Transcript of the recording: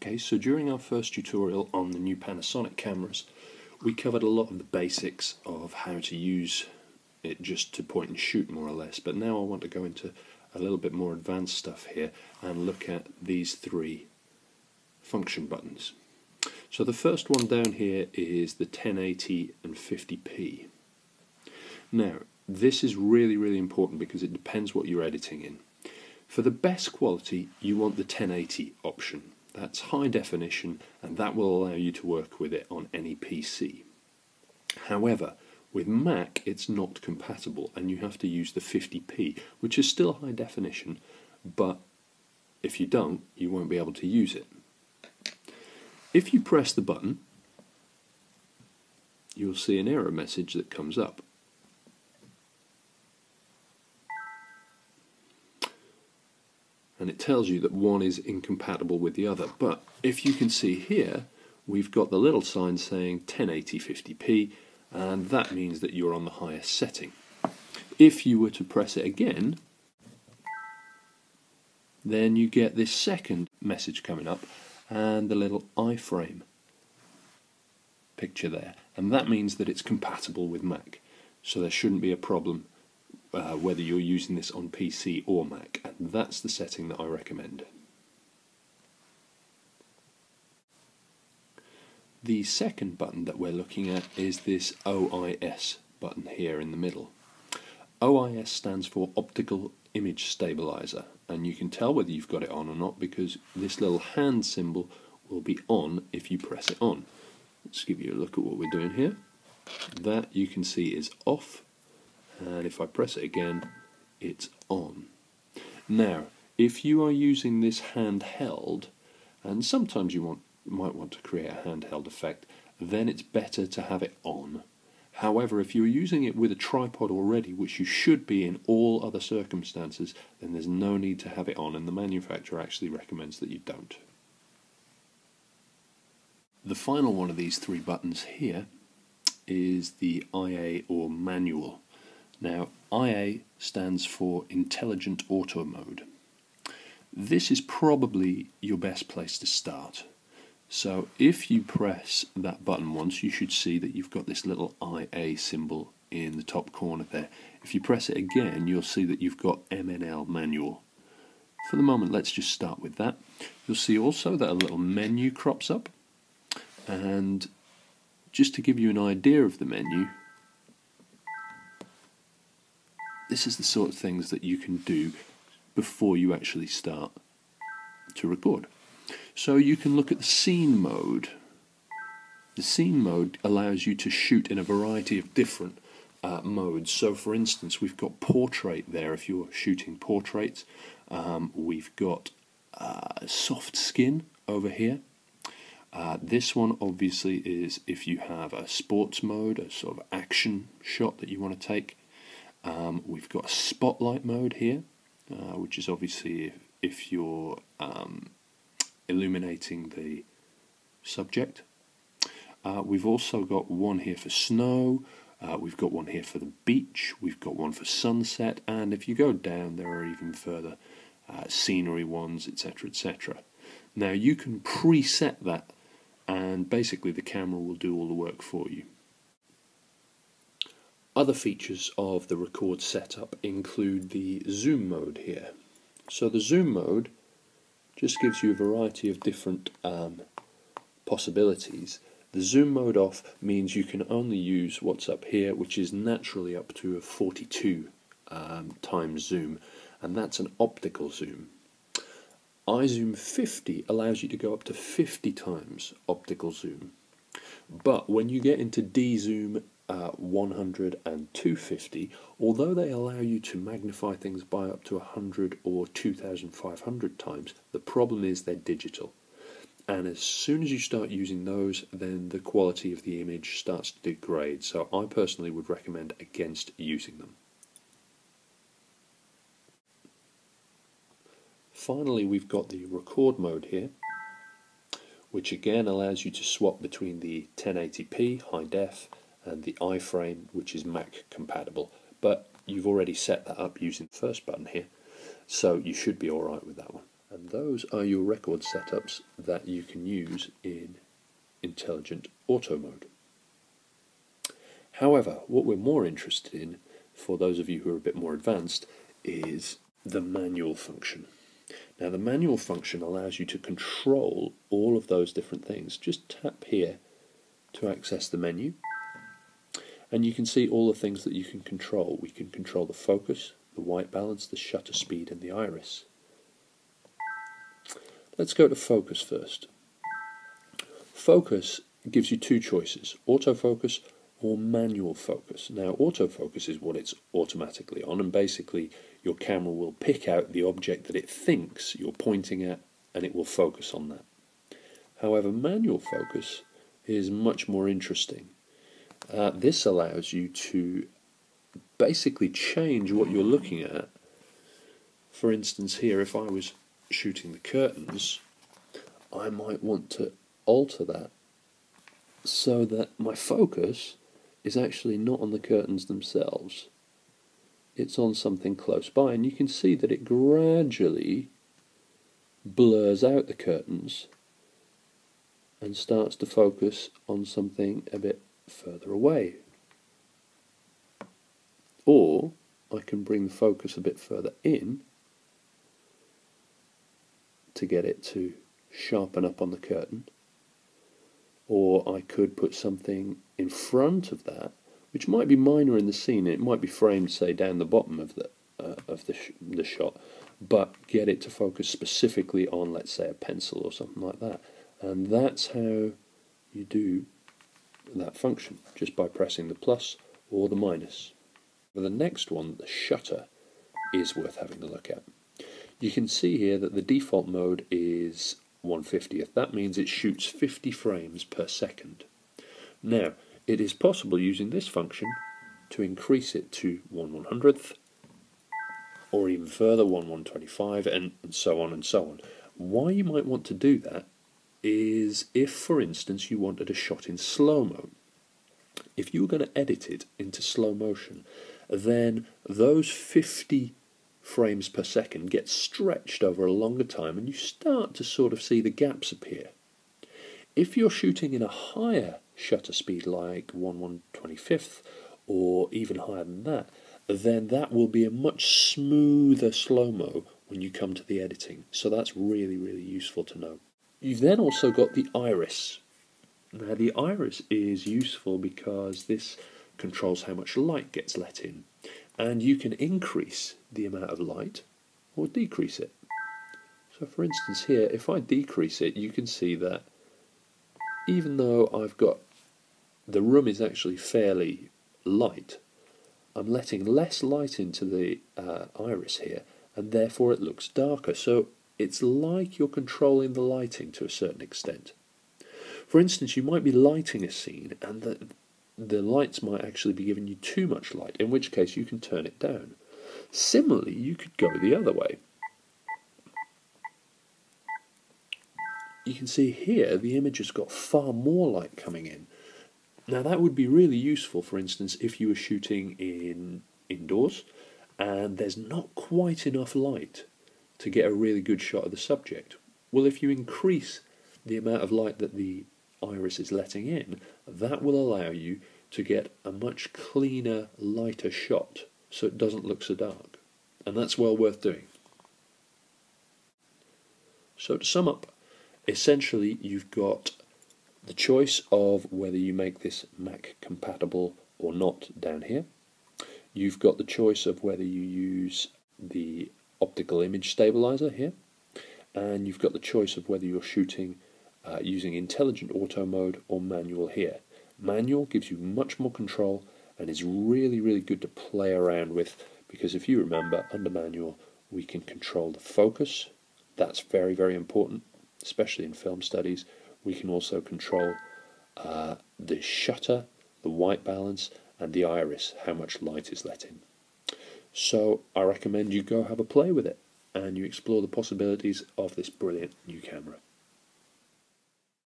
Okay, so during our first tutorial on the new Panasonic cameras, we covered a lot of the basics of how to use it just to point and shoot more or less, but now I want to go into a little bit more advanced stuff here and look at these three function buttons. So the first one down here is the 1080 and 50p. Now this is really important because it depends what you're editing in. For the best quality you want the 1080 option. That's high definition and that will allow you to work with it on any PC. However, with Mac it's not compatible and you have to use the 50p, which is still high definition, but if you don't, you won't be able to use it. If you press the button, you'll see an error message that comes up. And it tells you that one is incompatible with the other. But if you can see here, we've got the little sign saying 1080 50p, and that means that you're on the highest setting. If you were to press it again, then you get this second message coming up and the little iframe picture there, and that means that it's compatible with Mac. So there shouldn't be a problem whether you're using this on PC or Mac, and that's the setting that I recommend. The second button that we're looking at is this OIS button here in the middle. OIS stands for Optical Image Stabilizer, and you can tell whether you've got it on or not because this little hand symbol will be on if you press it on. Let's give you a look at what we're doing here. That you can see is off, and if I press it again, it's on. Now, if you are using this handheld, and sometimes you might want to create a handheld effect, then it's better to have it on. However, if you're using it with a tripod already, which you should be in all other circumstances, then there's no need to have it on, and the manufacturer actually recommends that you don't. The final one of these three buttons here is the IA or manual. Now, IA stands for Intelligent Auto Mode. This is probably your best place to start. So if you press that button once, you should see that you've got this little IA symbol in the top corner there. If you press it again, you'll see that you've got MNL manual. For the moment, let's just start with that. You'll see also that a little menu crops up, and just to give you an idea of the menu, this is the sort of things that you can do before you actually start to record. So you can look at the scene mode. The scene mode allows you to shoot in a variety of different modes. So for instance, we've got portrait there if you're shooting portraits. We've got soft skin over here. This one obviously is if you have a sports mode, a sort of action shot that you want to take. We've got a spotlight mode here, which is obviously if you're illuminating the subject. We've also got one here for snow, we've got one here for the beach, we've got one for sunset, and if you go down there are even further scenery ones, etc, etc. Now you can preset that and basically the camera will do all the work for you. Other features of the record setup include the zoom mode here. So the zoom mode just gives you a variety of different possibilities. The zoom mode off means you can only use what's up here, which is naturally up to a 42 times zoom, and that's an optical zoom. iZoom 50 allows you to go up to 50 times optical zoom, but when you get into D-zoom 100 and 250, although they allow you to magnify things by up to 100 or 2500 times, the problem is they're digital. And as soon as you start using those, then the quality of the image starts to degrade. So I personally would recommend against using them. Finally, we've got the record mode here, which again allows you to swap between the 1080p high def and the iframe, which is Mac compatible, but you've already set that up using the first button here, so you should be alright with that one. And And those are your record setups that you can use in intelligent auto mode. However, what we're more interested in, for those of you who are a bit more advanced, is the manual function. Now the manual function allows you to control all of those different things. Just tap here to access the menu, and you can see all the things that you can control. We can control the focus, the white balance, the shutter speed, and the iris. Let's go to focus first. Focus gives you two choices, autofocus or manual focus. Now autofocus is what it's automatically on, and basically your camera will pick out the object that it thinks you're pointing at and it will focus on that. However, manual focus is much more interesting. This allows you to basically change what you're looking at. For instance, here, if I was shooting the curtains, I might want to alter that so that my focus is actually not on the curtains themselves. It's on something close by, and you can see that it gradually blurs out the curtains and starts to focus on something a bit further away. Or I can bring the focus a bit further in to get it to sharpen up on the curtain, or I could put something in front of that which might be minor in the scene. It might be framed, say, down the bottom of the shot, but get it to focus specifically on, let's say, a pencil or something like that. And that's how you do that function, just by pressing the plus or the minus. For the next one, the shutter, is worth having a look at. You can see here that the default mode is 1/50th. That means it shoots 50 frames per second. Now, it is possible using this function to increase it to 1/100th, or even further, 1/125, and so on and so on. Why you might want to do that is if, for instance, you wanted a shot in slow-mo. If you were going to edit it into slow motion, then those 50 frames per second get stretched over a longer time, and you start to sort of see the gaps appear. If you're shooting in a higher shutter speed, like 1/125th, or even higher than that, then that will be a much smoother slow-mo when you come to the editing. So that's really, really useful to know. You've then also got the iris. Now the iris is useful because this controls how much light gets let in, and you can increase the amount of light or decrease it. So for instance here, if I decrease it, you can see that even though the room is actually fairly light, I'm letting less light into the iris here, and therefore it looks darker. So it's like you're controlling the lighting to a certain extent. For instance, you might be lighting a scene and the lights might actually be giving you too much light, in which case you can turn it down. Similarly, you could go the other way. You can see here the image has got far more light coming in. Now that would be really useful, for instance, if you were shooting indoors and there's not quite enough light to get a really good shot of the subject. Well, if you increase the amount of light that the iris is letting in, that will allow you to get a much cleaner, lighter shot, so it doesn't look so dark. And that's well worth doing. So to sum up, essentially you've got the choice of whether you make this Mac compatible or not down here. You've got the choice of whether you use the Optical Image Stabilizer here, and you've got the choice of whether you're shooting using intelligent auto mode or manual here. Manual gives you much more control and is really, really good to play around with, because if you remember, under manual we can control the focus. That's very, very important, especially in film studies. We can also control the shutter, the white balance, and the iris, how much light is let in. So I recommend you go have a play with it and you explore the possibilities of this brilliant new camera.